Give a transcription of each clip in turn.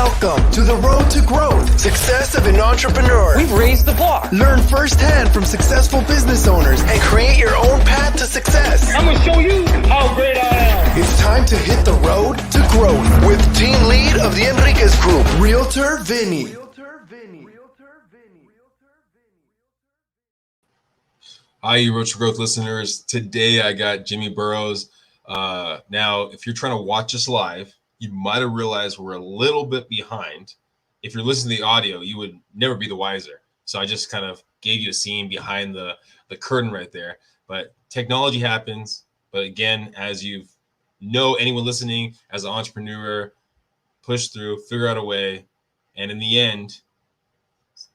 Welcome to the road to growth, success of an entrepreneur. We've raised the bar. Learn firsthand from successful business owners and create your own path to success. I'm going to show you how great I am. It's time to hit the road to growth with team lead of the Enriquez Group, Realtor Vinny. Hi, you Road to Growth listeners. Today I got Jimmy Burroughes. Now, if you're trying to watch us live, you might have realized we're a little bit behind. If you're listening to the audio, you would never be the wiser. So I just kind of gave you a scene behind the curtain right there. But technology happens. But again, as you know, anyone listening as an entrepreneur, push through, figure out a way. And in the end,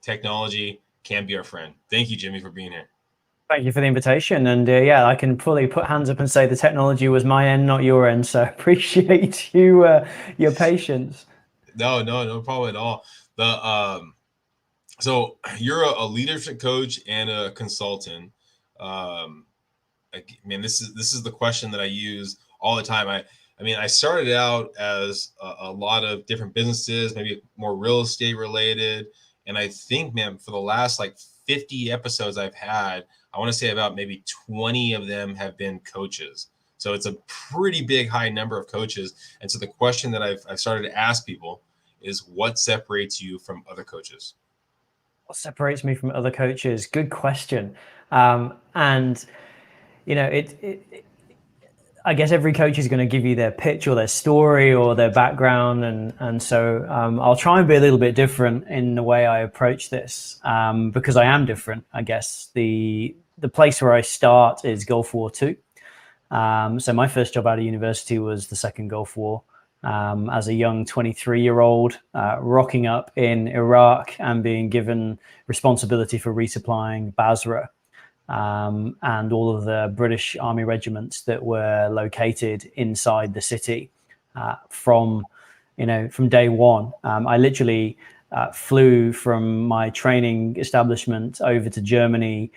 technology can be our friend. Thank you, Jimmy, for being here. Thank you for the invitation. And yeah, I can fully put hands up and say the technology was my end, not your end. So appreciate you, your patience. No problem at all. So you're a leadership coach and a consultant. This is the question that I use all the time. I started out as a lot of different businesses, maybe more real estate related. And I think, man, for the last 50 episodes I've had, I want to say about maybe 20 of them have been coaches. So it's a pretty big, high number of coaches. And so the question that I've started to ask people is, what separates you from other coaches? What separates me from other coaches? Good question. And, you know, I guess every coach is going to give you their pitch or their story or their background. And so I'll try and be a little bit different in the way I approach this because I am different, I guess. The place where I start is Gulf War II. So my first job out of university was the Second Gulf War as a young 23-year-old rocking up in Iraq and being given responsibility for resupplying Basra and all of the British Army regiments that were located inside the city from day one. I literally flew from my training establishment over to Germany,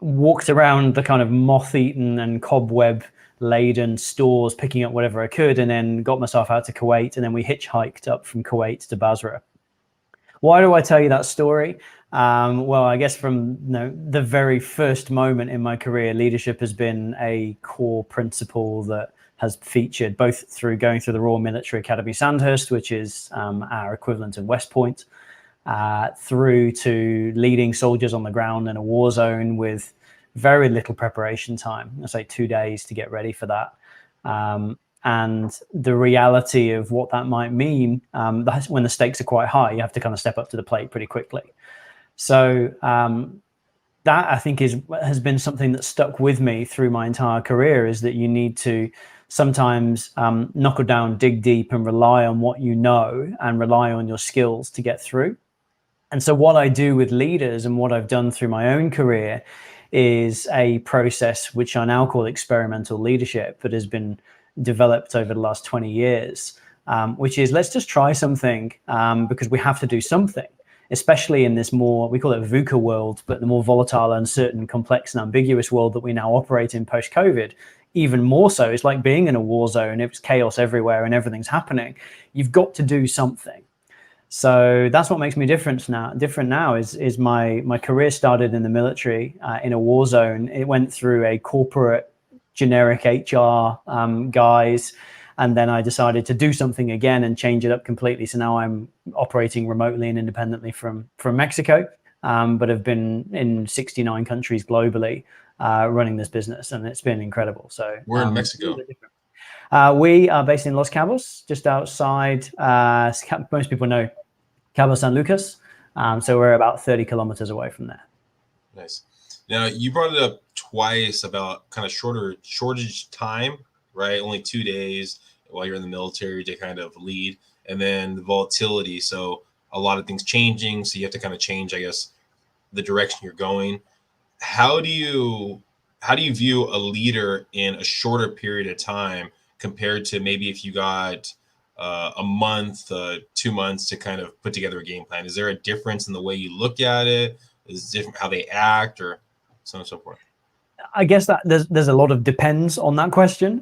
walked around the kind of moth-eaten and cobweb-laden stores, picking up whatever I could, and then got myself out to Kuwait, and then we hitchhiked up from Kuwait to Basra. Why do I tell you that story? Well, I guess from the very first moment in my career, leadership has been a core principle that has featured both through going through the Royal Military Academy Sandhurst, which is our equivalent of West Point, through to leading soldiers on the ground in a war zone with very little preparation time. I say 2 days to get ready for that. And the reality of what that might mean, that's when the stakes are quite high, you have to kind of step up to the plate pretty quickly. So that I think has been something that stuck with me through my entire career, is that you need to sometimes knuckle down, dig deep, and rely on what you know and rely on your skills to get through. And so what I do with leaders and what I've done through my own career is a process which I now call experimental leadership, that has been developed over the last 20 years, which is, let's just try something because we have to do something, especially in this more, we call it VUCA world, but the more volatile, uncertain, complex and ambiguous world that we now operate in post-COVID. Even more so, it's like being in a war zone. It's chaos everywhere and everything's happening. You've got to do something. So that's what makes me different now is my career started in the military in a war zone. It went through a corporate generic HR guise, and then I decided to do something again and change it up completely. So now I'm operating remotely and independently from Mexico, but have been in 69 countries globally running this business, and it's been incredible. So we're in Mexico. We are based in Los Cabos, just outside, most people know Cabo San Lucas. So we're about 30 kilometers away from there. Nice. Now, you brought it up twice about kind of shortage time, right? Only 2 days while you're in the military to kind of lead, and then the volatility. So a lot of things changing. So you have to kind of change, I guess, the direction you're going. How do you view a leader in a shorter period of time compared to maybe if you got a month, 2 months to kind of put together a game plan? Is there a difference in the way you look at it? Is it different how they act, or so on and so forth? I guess that there's a lot of depends on that question.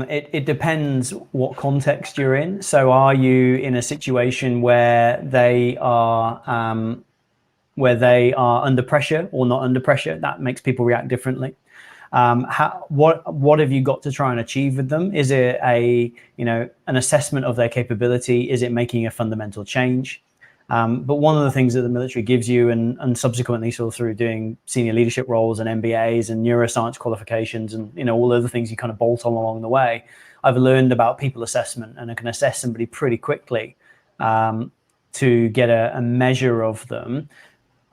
It depends what context you're in. So are you in a situation where they are under pressure or not under pressure? That makes people react differently. What have you got to try and achieve with them? Is it an assessment of their capability? Is it making a fundamental change? But one of the things that the military gives you, and subsequently sort of through doing senior leadership roles and MBAs and neuroscience qualifications and all the other things you kind of bolt on along the way, I've learned about people assessment, and I can assess somebody pretty quickly to get a measure of them.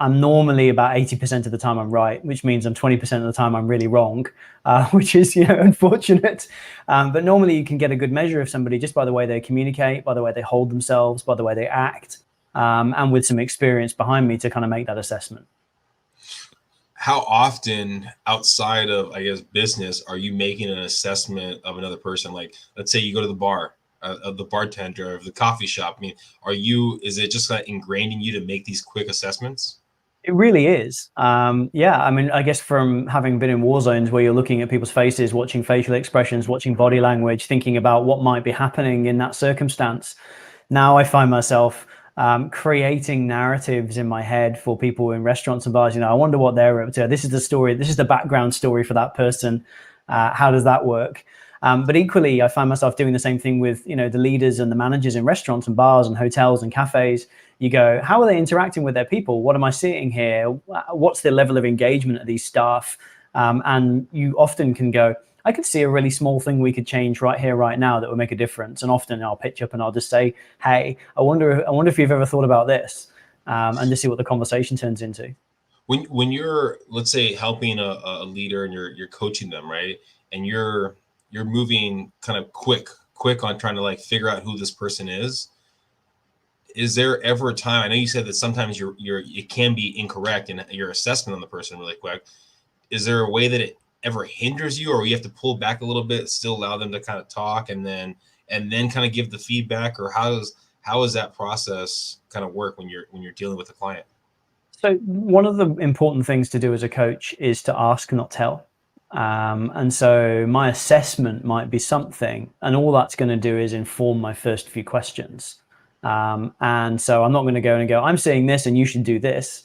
I'm normally about 80% of the time I'm right, which means I'm 20% of the time I'm really wrong, which is unfortunate. But normally you can get a good measure of somebody just by the way they communicate, by the way they hold themselves, by the way they act. And with some experience behind me to kind of make that assessment. How often outside of, I guess, business are you making an assessment of another person? Like, let's say you go to the bar, of the bartender of the coffee shop. I mean, is it just like ingrained in you to make these quick assessments? It really is. Yeah, I mean, I guess from having been in war zones where you're looking at people's faces, watching facial expressions, watching body language, thinking about what might be happening in that circumstance. Now I find myself creating narratives in my head for people in restaurants and bars. I wonder what they're up to. This is the story. This is the background story for that person. How does that work? But equally, I find myself doing the same thing with, the leaders and the managers in restaurants and bars and hotels and cafes. You go, how are they interacting with their people? What am I seeing here? What's the level of engagement of these staff? And you often can go, I could see a really small thing we could change right here, right now that would make a difference. And often I'll pitch up and I'll just say, hey, I wonder if you've ever thought about this, and just see what the conversation turns into. When you're, let's say, helping a leader and you're coaching them, right? And you're moving kind of quick on trying to like figure out who this person is. Is there ever a time, I know you said that sometimes it can be incorrect in your assessment on the person really quick. Is there a way that it ever hinders you, or you have to pull back a little bit, still allow them to kind of talk and then kind of give the feedback? Or how does that process kind of work when you're dealing with a client? So one of the important things to do as a coach is to ask, not tell. And so my assessment might be something, and all that's going to do is inform my first few questions. And so I'm not going to go and go, I'm seeing this and you should do this.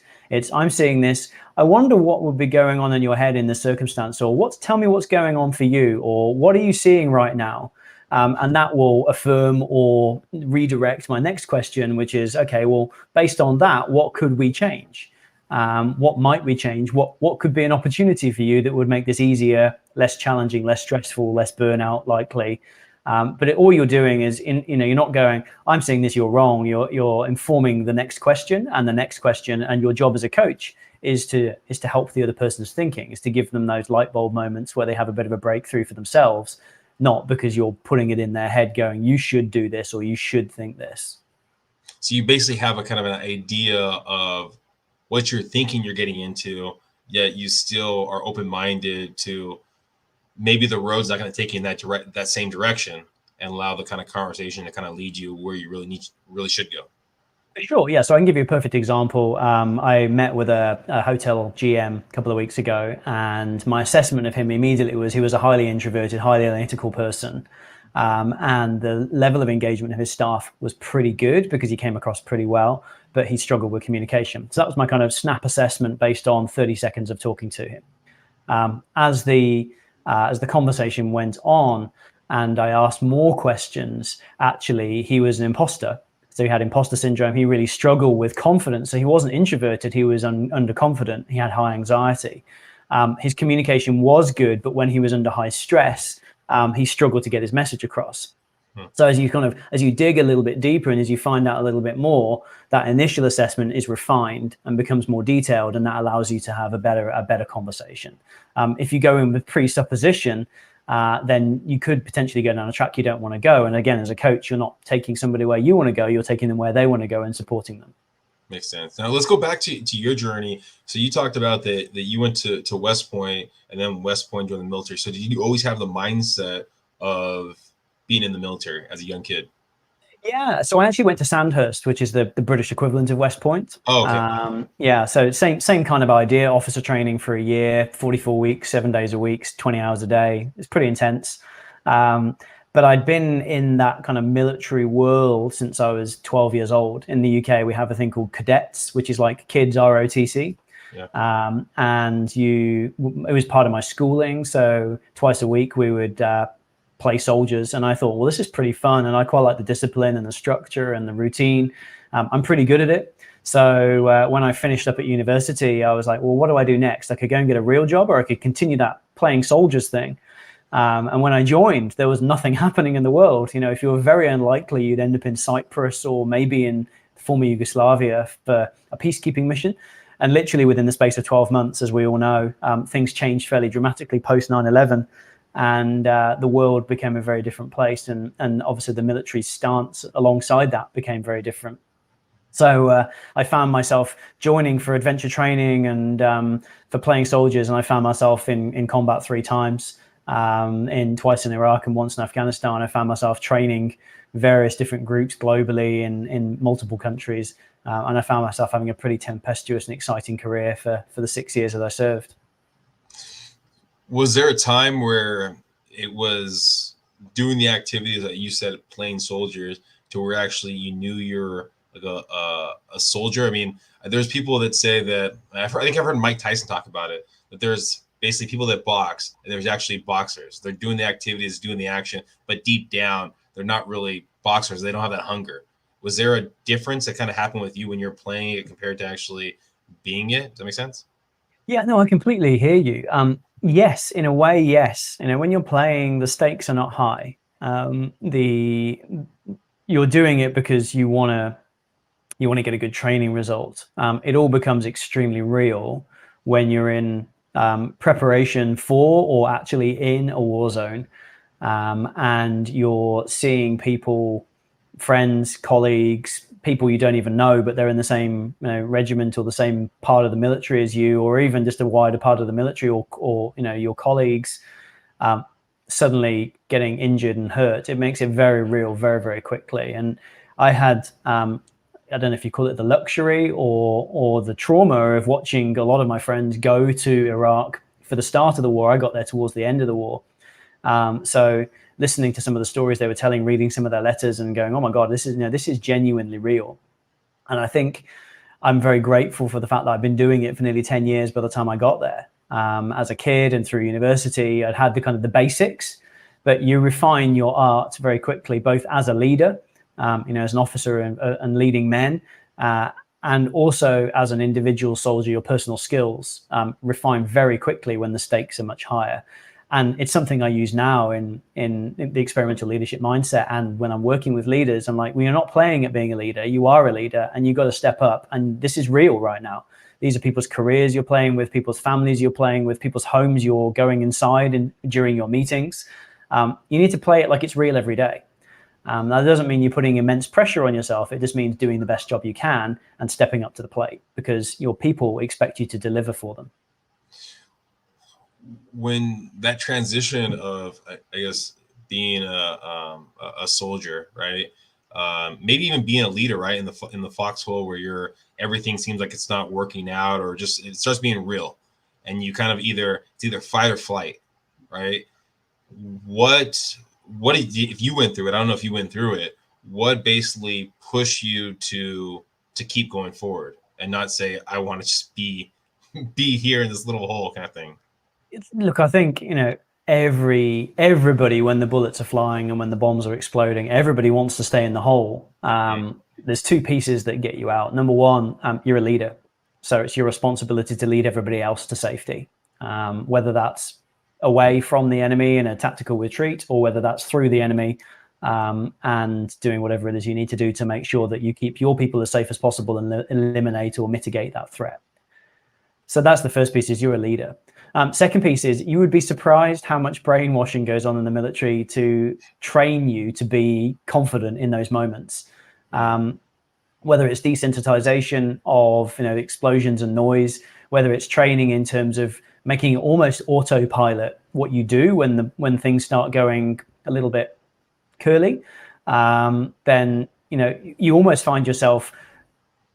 I'm seeing this. I wonder what would be going on in your head in this circumstance, or tell me what's going on for you, or what are you seeing right now? And that will affirm or redirect my next question, which is, okay, well, based on that, what could we change? What might we change? What could be an opportunity for you that would make this easier, less challenging, less stressful, less burnout likely? But all you're doing is, you're not going, I'm saying this, you're wrong. You're informing the next question and the next question. And your job as a coach is to help the other person's thinking, is to give them those light bulb moments where they have a bit of a breakthrough for themselves, not because you're putting it in their head going, you should do this or you should think this. So you basically have a kind of an idea of what you're thinking you're getting into, yet you still are open-minded to maybe the road's not going to take you in that same direction, and allow the kind of conversation to kind of lead you where you really should go. Sure. Yeah. So I can give you a perfect example. I met with a hotel GM a couple of weeks ago, and my assessment of him immediately was he was a highly introverted, highly analytical person. And the level of engagement of his staff was pretty good because he came across pretty well, but he struggled with communication. So that was my kind of snap assessment based on 30 seconds of talking to him. As the conversation went on and I asked more questions, actually, he was an imposter. So he had imposter syndrome. He really struggled with confidence. So he wasn't introverted. He was underconfident. He had high anxiety. His communication was good, but when he was under high stress, he struggled to get his message across. So as you dig a little bit deeper and as you find out a little bit more, that initial assessment is refined and becomes more detailed, and that allows you to have a better conversation. If you go in with presupposition, then you could potentially go down a track you don't want to go. And again, as a coach, you're not taking somebody where you want to go, you're taking them where they want to go and supporting them. Makes sense. Now let's go back to your journey. So you talked about that you went to West Point, and then West Point joined the military. So did you always have the mindset of being in the military as a young kid? Yeah, so I actually went to Sandhurst, which is the British equivalent of West Point. Oh, okay. Yeah, so same kind of idea. Officer training for a year, 44 weeks, 7 days a week, 20 hours a day. It's pretty intense. But I'd been in that kind of military world since I was 12 years old. In the UK, we have a thing called cadets, which is like kids ROTC. Yeah. And it was part of my schooling. So twice a week we would play soldiers, and I thought, well, this is pretty fun, and I quite like the discipline and the structure and the routine. I'm pretty good at it. So when I finished up at university, I was like, well, what do I do next? I could go and get a real job, or I could continue that playing soldiers thing. And when I joined, there was nothing happening in the world. You know, if you were very unlikely, you'd end up in Cyprus or maybe in former Yugoslavia for a peacekeeping mission. And literally within the space of 12 months, as we all know, things changed fairly dramatically post 9/11. And the world became a very different place, and obviously the military stance alongside that became very different. So I found myself joining for adventure training and for playing soldiers, and I found myself in combat 3 times, twice in Iraq and once in Afghanistan. I found myself training various different groups globally in multiple countries, and I found myself having a pretty tempestuous and exciting career for the 6 years that I served. Was there a time where it was doing the activities that you said, playing soldiers, to where actually you knew you're like a soldier? I mean, there's people that say that, I think I've heard Mike Tyson talk about it, that there's basically people that box, and there's actually boxers. They're doing the activities, doing the action, but deep down, they're not really boxers. They don't have that hunger. Was there a difference that kind of happened with you when you're playing it compared to actually being it? Does that make sense? Yeah, no, I completely hear you. Yes, in a way, yes. You know, when you're playing, the stakes are not high. You're doing it because you want to get a good training result. It all becomes extremely real when you're in preparation for, or actually in, a war zone, and you're seeing people, friends, colleagues, people you don't even know, but they're in the same regiment or the same part of the military as you, or even just a wider part of the military, or your colleagues suddenly getting injured and hurt. It makes it very real, very, very quickly. And I had, I don't know if you call it the luxury or the trauma of watching a lot of my friends go to Iraq for the start of the war. I got there towards the end of the war. So listening to some of the stories they were telling, reading some of their letters, and going, oh my God, this is genuinely real. And I think I'm very grateful for the fact that I've been doing it for nearly 10 years by the time I got there. As a kid and through university, I'd had the basics, but you refine your art very quickly, both as a leader, as an officer and leading men, and also as an individual soldier. Your personal skills refine very quickly when the stakes are much higher. And it's something I use now in the experimental leadership mindset. And when I'm working with leaders, I'm like, well, you're not playing at being a leader. You are a leader, and you've got to step up. And this is real right now. These are people's careers you're playing with, people's families you're playing with, people's homes you're going inside during your meetings. You need to play it like it's real every day. That doesn't mean you're putting immense pressure on yourself. It just means doing the best job you can and stepping up to the plate, because your people expect you to deliver for them. When that transition of, I guess, being a soldier, right? Maybe even being a leader, right? In the foxhole where everything seems like it's not working out, or just it starts being real, and you kind of it's either fight or flight, right? What if you went through it? I don't know if you went through it. What basically pushed you to keep going forward and not say, I want to just be here in this little hole kind of thing? Look, I think, everybody, when the bullets are flying and when the bombs are exploding, everybody wants to stay in the hole. There's 2 pieces that get you out. Number one, you're a leader. So it's your responsibility to lead everybody else to safety, whether that's away from the enemy in a tactical retreat, or whether that's through the enemy, and doing whatever it is you need to do to make sure that you keep your people as safe as possible and eliminate or mitigate that threat. So that's the first piece, is you're a leader. Second piece is, you would be surprised how much brainwashing goes on in the military to train you to be confident in those moments. Whether it's desensitization of explosions and noise, whether it's training in terms of making almost autopilot what you do when things start going a little bit curly, then you almost find yourself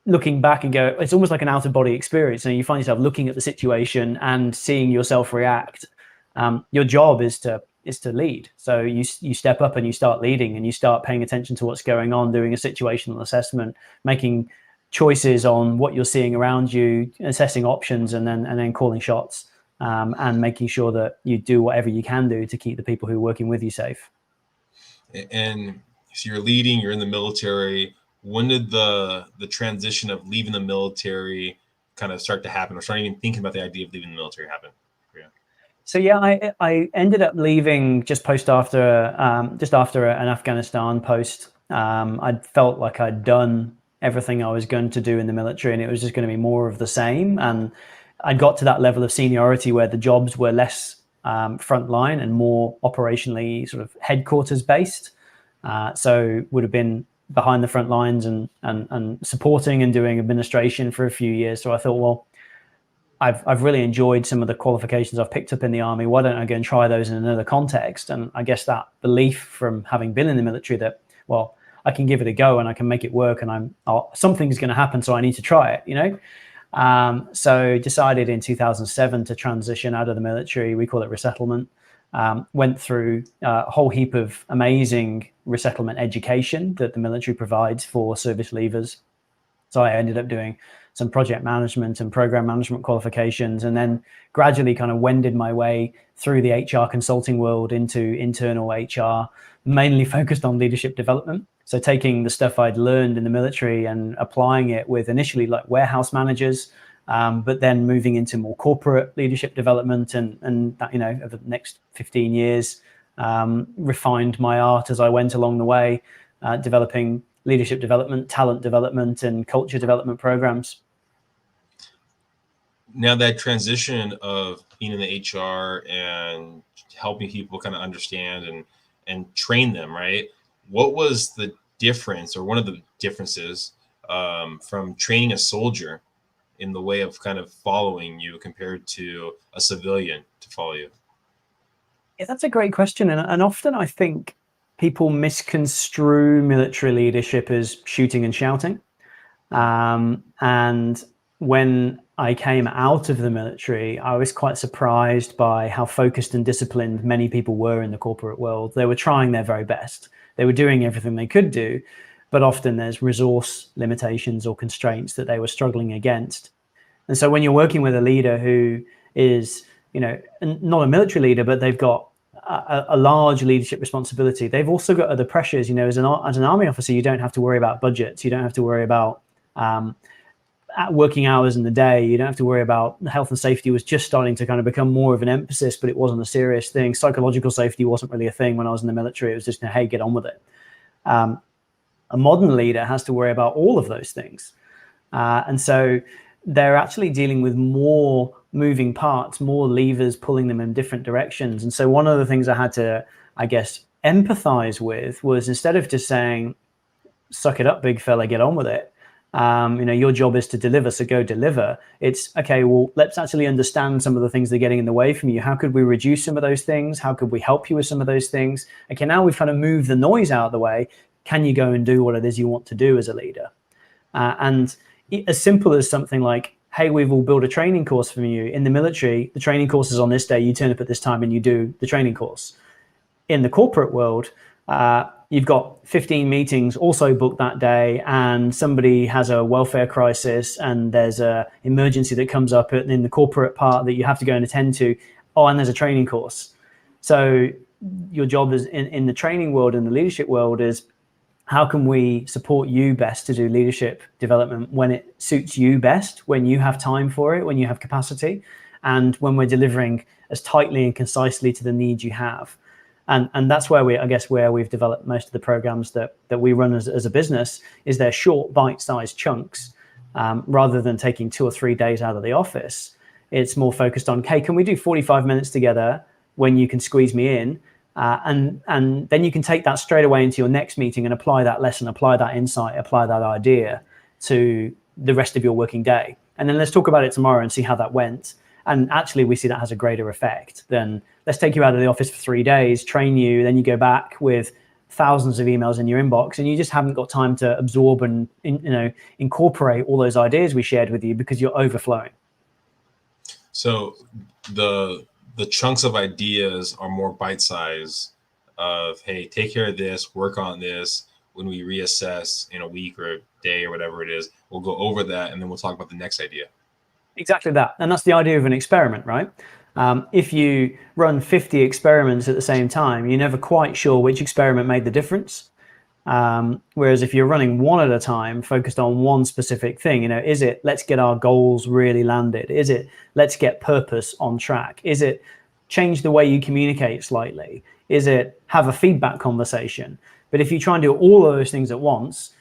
looking back and go, it's almost like an out of body experience. And you find yourself looking at the situation and seeing yourself react. Your job is to lead. So you step up and you start leading, and you start paying attention to what's going on, doing a situational assessment, making choices on what you're seeing around you, assessing options, and then calling shots, and making sure that you do whatever you can do to keep the people who are working with you safe. And so you're leading, you're in the military. When did the transition of leaving the military kind of start to happen, or starting even thinking about the idea of leaving the military happen? So I ended up leaving just after an Afghanistan post. I felt like I'd done everything I was going to do in the military, and it was just going to be more of the same. And I got to that level of seniority where the jobs were less frontline and more operationally sort of headquarters based. So would have been behind the front lines and supporting and doing administration for a few years. So I thought, well, I've really enjoyed some of the qualifications I've picked up in the Army. Why don't I go and try those in another context? And I guess that belief from having been in the military that, well, I can give it a go and I can make it work, and something's going to happen, so I need to try it, So decided in 2007 to transition out of the military. We call it resettlement. Went through a whole heap of amazing resettlement education that the military provides for service leavers. So I ended up doing some project management and program management qualifications, and then gradually kind of wended my way through the HR consulting world into internal HR, mainly focused on leadership development. So taking the stuff I'd learned in the military and applying it with initially like warehouse managers, but then moving into more corporate leadership development, and that, over the next 15 years, refined my art as I went along the way, developing leadership development, talent development, and culture development programs. Now that transition of being in the HR and helping people kind of understand and train them, right? What was the difference, or one of the differences, from training a soldier in the way of kind of following you compared to a civilian to follow you? Yeah, that's a great question. And often I think people misconstrue military leadership as shooting and shouting. And when I came out of the military, I was quite surprised by how focused and disciplined many people were in the corporate world. They were trying their very best. They were doing everything they could do, but often there's resource limitations or constraints that they were struggling against. And so when you're working with a leader who is, not a military leader, but they've got a large leadership responsibility, they've also got other pressures. As an army officer, you don't have to worry about budgets. You don't have to worry about working hours in the day. You don't have to worry about health and safety. Was just starting to kind of become more of an emphasis, but it wasn't a serious thing. Psychological safety wasn't really a thing when I was in the military. It was just, hey, get on with it. A modern leader has to worry about all of those things. And so they're actually dealing with more moving parts, more levers pulling them in different directions. And so one of the things I had to, I guess, empathize with was, instead of just saying, suck it up, big fella, get on with it. Your job is to deliver, so go deliver. It's, okay, well, let's actually understand some of the things that are getting in the way from you. How could we reduce some of those things? How could we help you with some of those things? Okay, now we've kind of moved the noise out of the way. Can you go and do what it is you want to do as a leader? And as simple as something like, hey, we will build a training course for you. In the military, the training course is on this day. You turn up at this time and you do the training course. In the corporate world, you've got 15 meetings also booked that day, and somebody has a welfare crisis, and there's a emergency that comes up in the corporate part that you have to go and attend to. Oh, and there's a training course. So your job is in the training world and the leadership world is, how can we support you best to do leadership development when it suits you best, when you have time for it, when you have capacity, and when we're delivering as tightly and concisely to the needs you have. And that's where we've developed most of the programs that we run as a business, is they're short bite-sized chunks, rather than taking 2 or 3 days out of the office. It's more focused on, okay, can we do 45 minutes together when you can squeeze me in? And then you can take that straight away into your next meeting and apply that lesson, apply that insight, apply that idea to the rest of your working day. And then let's talk about it tomorrow and see how that went. And actually, we see that has a greater effect than, let's take you out of the office for 3 days, train you, then you go back with thousands of emails in your inbox, and you just haven't got time to absorb and incorporate all those ideas we shared with you because you're overflowing. So the chunks of ideas are more bite-sized of, hey, take care of this, work on this. When we reassess in a week or a day or whatever it is, we'll go over that and then we'll talk about the next idea. Exactly that. And that's the idea of an experiment, right? If you run 50 experiments at the same time, you're never quite sure which experiment made the difference. Whereas if you're running one at a time, focused on one specific thing, is it let's get our goals really landed? Is it let's get purpose on track? Is it change the way you communicate slightly? Is it have a feedback conversation? But if you try and do all of those things at once,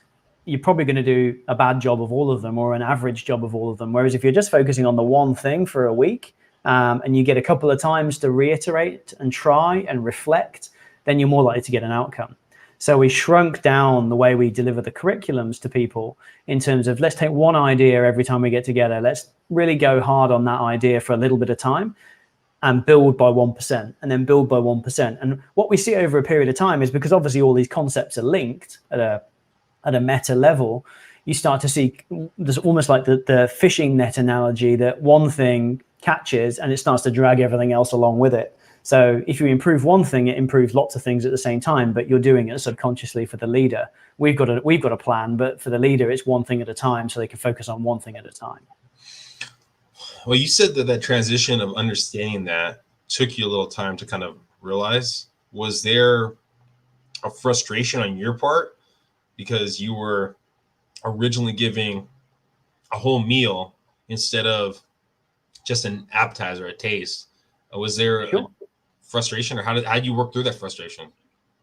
you're probably going to do a bad job of all of them or an average job of all of them. Whereas if you're just focusing on the one thing for a week, and you get a couple of times to reiterate and try and reflect, then you're more likely to get an outcome. So we shrunk down the way we deliver the curriculums to people in terms of let's take one idea every time we get together. Let's really go hard on that idea for a little bit of time and build by 1% and then build by 1%. And what we see over a period of time is because obviously all these concepts are linked at a meta level, you start to see there's almost like the fishing net analogy that one thing catches and it starts to drag everything else along with it. So if you improve one thing, it improves lots of things at the same time, but you're doing it subconsciously for the leader. We've got a plan, but for the leader, it's one thing at a time so they can focus on one thing at a time. Well, you said that transition of understanding that took you a little time to kind of realize. Was there a frustration on your part because you were originally giving a whole meal instead of just an appetizer, a taste? Was there a frustration, or how did you work through that frustration?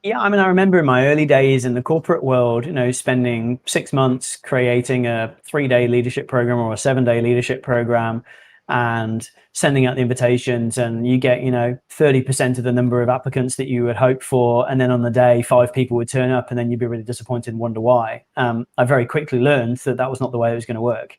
Yeah, I mean, I remember in my early days in the corporate world, spending 6 months creating a 3-day leadership program or a 7-day leadership program and sending out the invitations, and you get 30% of the number of applicants that you would hope for, and then on the day 5 people would turn up, and then you'd be really disappointed and wonder why. I very quickly learned that was not the way it was going to work.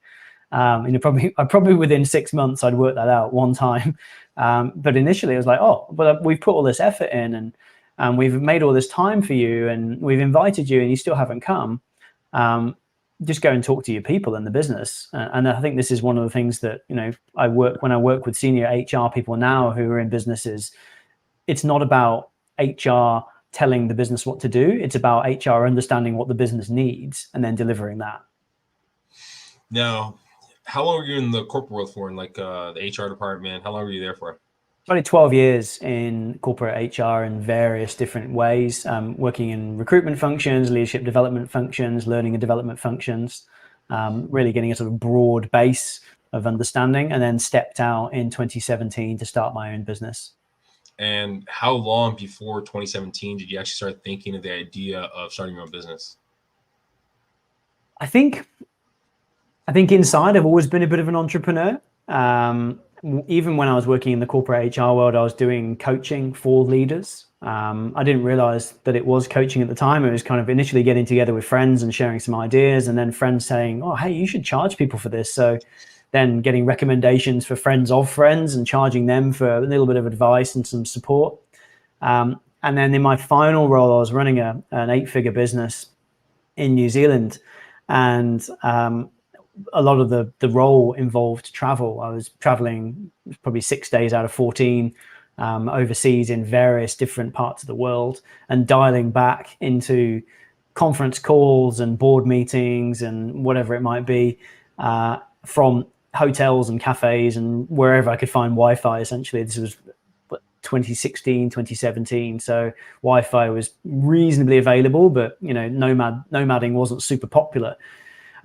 Probably within 6 months I'd worked that out one time, but initially I was like, but we've put all this effort in, and we've made all this time for you, and we've invited you, and you still haven't come. Just go and talk to your people in the business. And I think this is one of the things that when I work with senior HR people now who are in businesses, it's not about HR telling the business what to do. It's about HR understanding what the business needs and then delivering that. Now, how long were you in the corporate world for, in the HR department? How long were you there for? Probably 12 years in corporate HR in various different ways, working in recruitment functions, leadership development functions, learning and development functions, really getting a sort of broad base of understanding, and then stepped out in 2017 to start my own business. And how long before 2017 did you actually start thinking of the idea of starting your own business? I think inside I've always been a bit of an entrepreneur. Even when I was working in the corporate HR world, I was doing coaching for leaders. I didn't realize that it was coaching at the time. It was kind of initially getting together with friends and sharing some ideas, and then friends saying, hey, you should charge people for this. So then getting recommendations for friends of friends and charging them for a little bit of advice and some support. And then in my final role, I was running an 8-figure business in New Zealand, and a lot of the role involved travel. I was traveling probably 6 days out of 14 overseas in various different parts of the world, and dialing back into conference calls and board meetings and whatever it might be from hotels and cafes and wherever I could find Wi-Fi. Essentially, this was 2016, 2017. So Wi-Fi was reasonably available, but nomading wasn't super popular.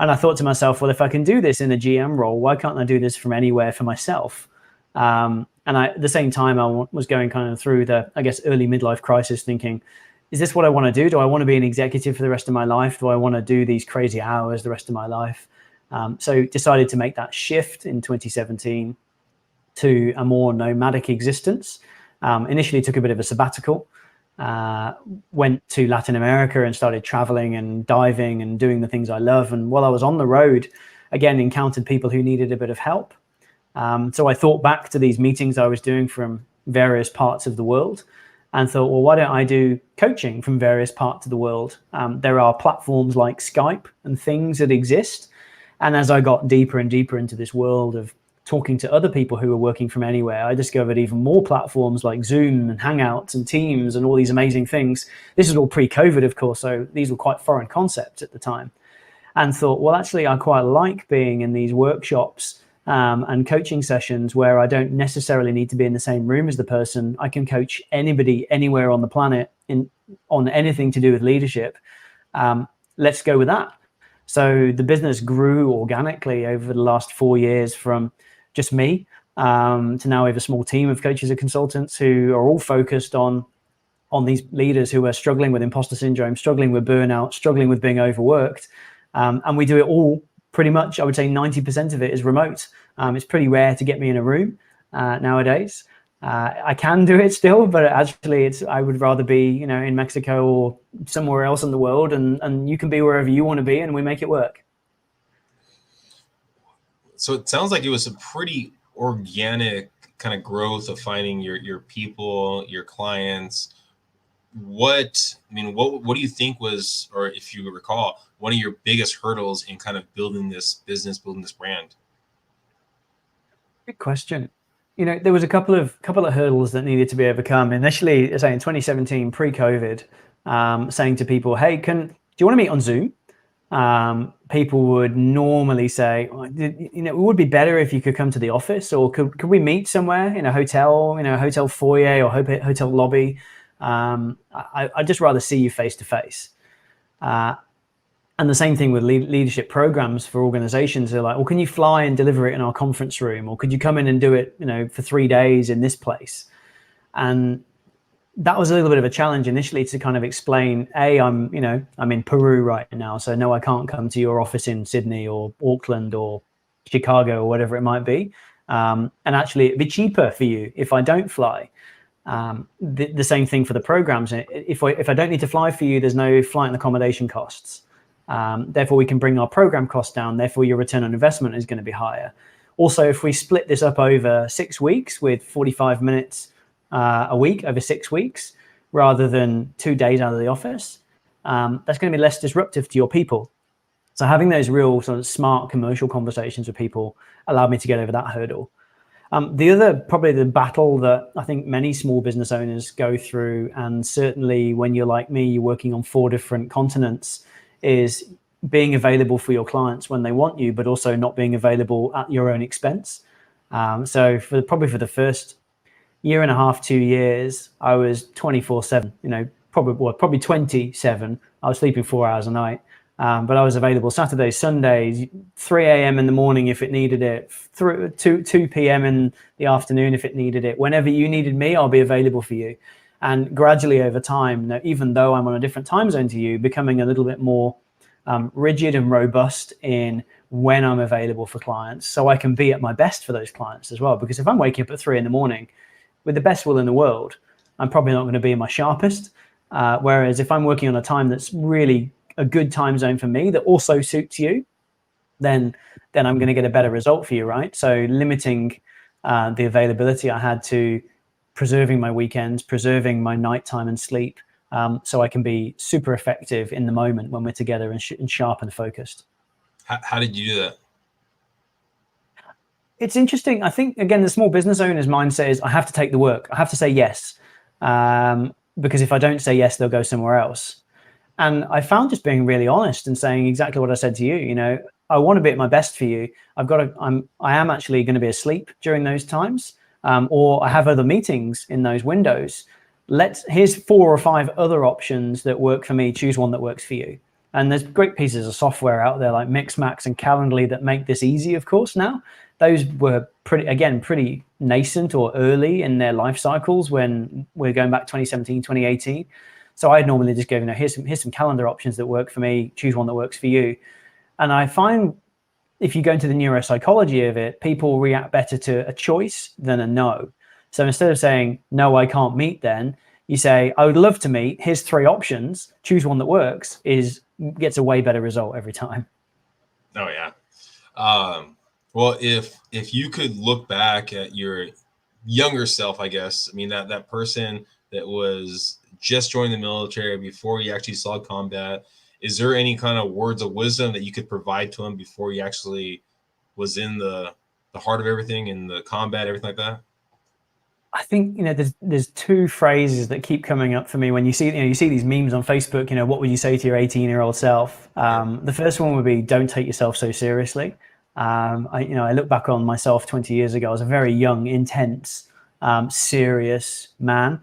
And I thought to myself, well, if I can do this in a GM role, why can't I do this from anywhere for myself? And at the same time, I was going kind of through the, early midlife crisis, thinking, is this what I want to do? Do I want to be an executive for the rest of my life? Do I want to do these crazy hours the rest of my life? So decided to make that shift in 2017 to a more nomadic existence. Initially took a bit of a sabbatical. Went to Latin America and started traveling and diving and doing the things I love. And while I was on the road, again, encountered people who needed a bit of help. So I thought back to these meetings I was doing from various parts of the world and thought, well, why don't I do coaching from various parts of the world? There are platforms like Skype and things that exist. And as I got deeper and deeper into this world of talking to other people who are working from anywhere, I discovered even more platforms like Zoom and Hangouts and Teams and all these amazing things. This is all pre-COVID, of course, so these were quite foreign concepts at the time. And thought, well, actually, I quite like being in these workshops and coaching sessions where I don't necessarily need to be in the same room as the person. I can coach anybody anywhere on the planet on anything to do with leadership. Let's go with that. So the business grew organically over the last 4 years from just me to now we have a small team of coaches and consultants who are all focused on these leaders who are struggling with imposter syndrome, struggling with burnout, struggling with being overworked. And we do it all pretty much, I would say 90% of it is remote. It's pretty rare to get me in a room nowadays. I can do it still, but actually I would rather be, in Mexico or somewhere else in the world, and you can be wherever you want to be and we make it work. So it sounds like it was a pretty organic kind of growth of finding your people, your clients. What do you think was, or if you recall, one of your biggest hurdles in kind of building this business, building this brand? Good question. There was a couple of hurdles that needed to be overcome. Initially, say in 2017, pre-COVID, saying to people, "Hey, do you want to meet on Zoom?" People would normally say, it would be better if you could come to the office, or could we meet somewhere in a hotel, hotel foyer or hotel lobby? I'd just rather see you face to face. And the same thing with leadership programs for organizations. They're like, well, can you fly and deliver it in our conference room? Or could you come in and do it, for 3 days in this place? And that was a little bit of a challenge initially to kind of explain, I'm in Peru right now. So no, I can't come to your office in Sydney or Auckland or Chicago or whatever it might be. And actually it'd be cheaper for you if I don't fly. The same thing for the programs. If I don't need to fly for you, there's no flight and accommodation costs. Therefore, we can bring our program costs down. Therefore, your return on investment is going to be higher. Also, if we split this up over 6 weeks with 45 minutes a week over 6 weeks, rather than 2 days out of the office, that's going to be less disruptive to your people. So having those real sort of smart commercial conversations with people allowed me to get over that hurdle. The other, probably the battle that I think many small business owners go through, and certainly when you're like me, you're working on 4 different continents, is being available for your clients when they want you, but also not being available at your own expense. So for the first year and a half, 2 years, I was 24/7, probably 27. I was sleeping 4 hours a night. But I was available Saturdays, Sundays, 3 a.m. in the morning if it needed it, through 2 p.m. in the afternoon if it needed it. Whenever you needed me, I'll be available for you. And gradually over time, even though I'm on a different time zone to you, becoming a little bit more rigid and robust in when I'm available for clients, so I can be at my best for those clients as well. Because if I'm waking up at 3 in the morning with the best will in the world, I'm probably not going to be my sharpest. Whereas if I'm working on a time that's really a good time zone for me that also suits you, then I'm going to get a better result for you, right? So limiting the availability I had to preserving my weekends, preserving my nighttime and sleep, so I can be super effective in the moment when we're together and sharp and focused. How did you do that? It's interesting. I think, again, the small business owner's mindset is I have to take the work. I have to say yes, because if I don't say yes, they'll go somewhere else. And I found just being really honest and saying exactly what I said to you. I want to be at my best for you. I am actually going to be asleep during those times, or I have other meetings in those windows. Here's 4 or 5 other options that work for me. Choose one that works for you. And there's great pieces of software out there like Mixmax and Calendly that make this easy, of course, now. Those were pretty nascent or early in their life cycles when we're going back 2017, 2018. So I'd normally just go, here's some calendar options that work for me. Choose one that works for you. And I find if you go into the neuropsychology of it, people react better to a choice than a no. So instead of saying, no, I can't meet, then you say, I would love to meet. Here's 3 options. Choose one that works. Gets a way better result every time. Oh, yeah. Well, if you could look back at your younger self, I guess, that person that was just joining the military before he actually saw combat, is there any kind of words of wisdom that you could provide to him before he actually was in the heart of everything, in the combat, everything like that? I think, there's two phrases that keep coming up for me when you see these memes on Facebook. What would you say to your 18-year-old self? The first one would be, don't take yourself so seriously. I look back on myself 20 years ago. I was a very young, intense, serious man,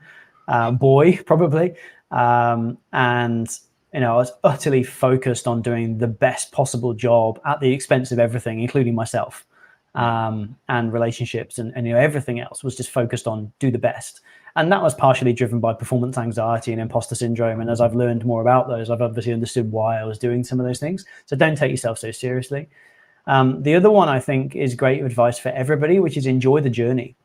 boy probably, and I was utterly focused on doing the best possible job at the expense of everything, including myself. And relationships and everything else was just focused on do the best. And that was partially driven by performance anxiety and imposter syndrome. And as I've learned more about those, I've obviously understood why I was doing some of those things. So don't take yourself so seriously. The other one I think is great advice for everybody, which is enjoy the journey.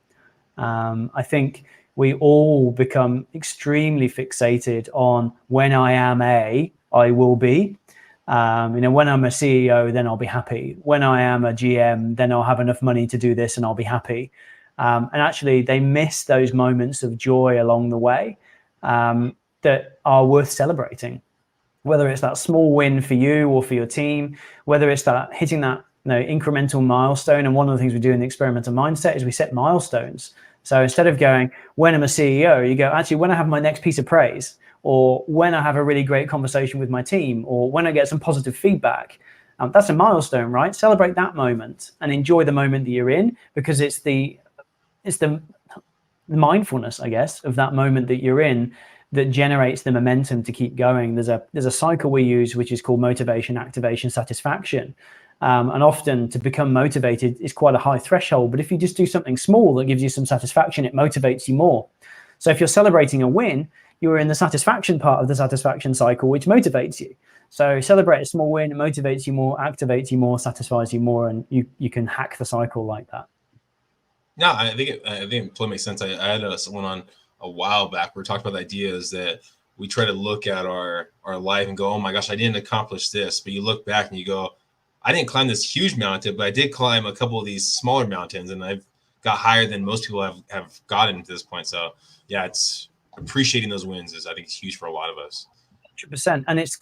I think we all become extremely fixated on when I am I will be. When I'm a CEO, then I'll be happy. When I am a GM, then I'll have enough money to do this and I'll be happy. And actually, they miss those moments of joy along the way that are worth celebrating. Whether it's that small win for you or for your team, whether it's that hitting that incremental milestone. And one of the things we do in the experimental mindset is we set milestones. So instead of going, when I'm a CEO, you go, actually, when I have my next piece of praise, or when I have a really great conversation with my team, or when I get some positive feedback. That's a milestone, right? Celebrate that moment and enjoy the moment that you're in, because it's the mindfulness, I guess, of that moment that you're in that generates the momentum to keep going. There's a cycle we use, which is called motivation, activation, satisfaction. And often to become motivated is quite a high threshold. But if you just do something small that gives you some satisfaction, it motivates you more. So if you're celebrating a win, you're in the satisfaction part of the satisfaction cycle, which motivates you. So celebrate a small win, it motivates you more, activates you more, satisfies you more, and you can hack the cycle like that. No, I think it totally makes sense. I had someone on a while back. We were talking about the ideas that we try to look at our life and go, oh my gosh, I didn't accomplish this. But you look back and you go, I didn't climb this huge mountain, but I did climb a couple of these smaller mountains, and I've got higher than most people have gotten to this point. So yeah, it's appreciating those wins is, I think, is huge for a lot of us. 100%. And it's,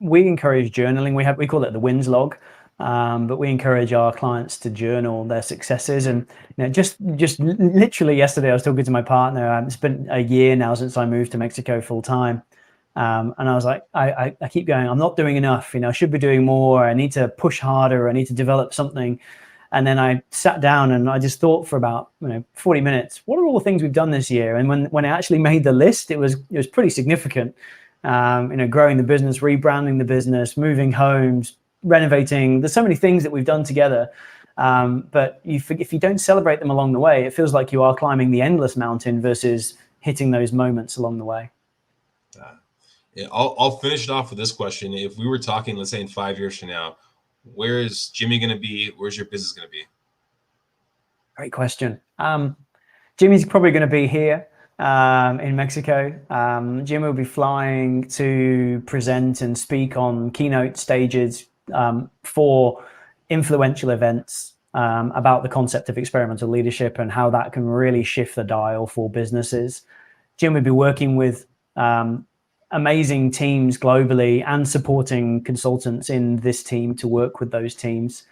we encourage journaling. We call it the wins log, but we encourage our clients to journal their successes. And just literally yesterday, I was talking to my partner. It's been a year now since I moved to Mexico full time. And I was like, I keep going, I'm not doing enough. I should be doing more. I need to push harder. I need to develop something. And then I sat down and I just thought for about 40 minutes, what are all the things we've done this year? And when I actually made the list, it was pretty significant. Growing the business, rebranding the business, moving homes, renovating. There's so many things that we've done together. But if you don't celebrate them along the way, it feels like you are climbing the endless mountain versus hitting those moments along the way. Yeah, I'll finish it off with this question. If we were talking, let's say in 5 years from now, where is Jimmy going to be? Where's your business going to be? Great question. Jimmy's probably going to be here in Mexico. Jimmy will be flying to present and speak on keynote stages for influential events about the concept of experimental leadership and how that can really shift the dial for businesses. Jim will be working with amazing teams globally and supporting consultants in this team to work with those teams.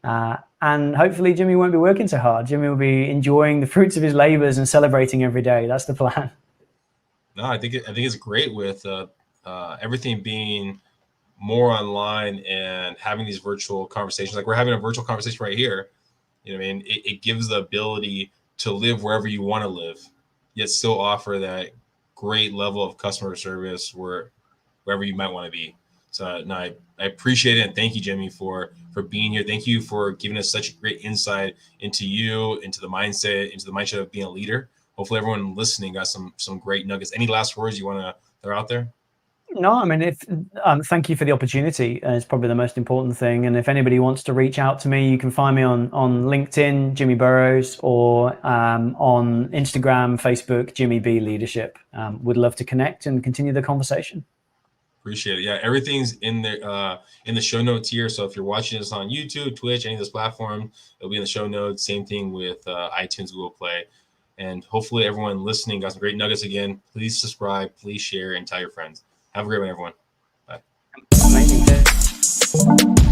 And hopefully Jimmy won't be working so hard. Jimmy will be enjoying the fruits of his labors and celebrating every day. That's the plan. No, I think it's great with everything being more online and having these virtual conversations. Like we're having a virtual conversation right here. It gives the ability to live wherever you want to live, yet still offer that great level of customer service wherever you might want to be. So no, I appreciate it. And thank you, Jimmy, for being here. Thank you for giving us such great insight into you, into the mindset of being a leader. Hopefully everyone listening got some great nuggets. Any last words you want to throw out there? No, I mean, thank you for the opportunity. It's probably the most important thing. And if anybody wants to reach out to me, you can find me on LinkedIn, Jimmy Burroughes, or on Instagram, Facebook, Jimmy B Leadership. Would love to connect and continue the conversation. Appreciate it. Yeah, everything's in there in the show notes here. So if you're watching this on YouTube, Twitch, any of those platforms, it'll be in the show notes. Same thing with iTunes, Google Play. And hopefully everyone listening got some great nuggets again. Please subscribe, please share, and tell your friends. Have a great one, everyone. Bye. Amazing.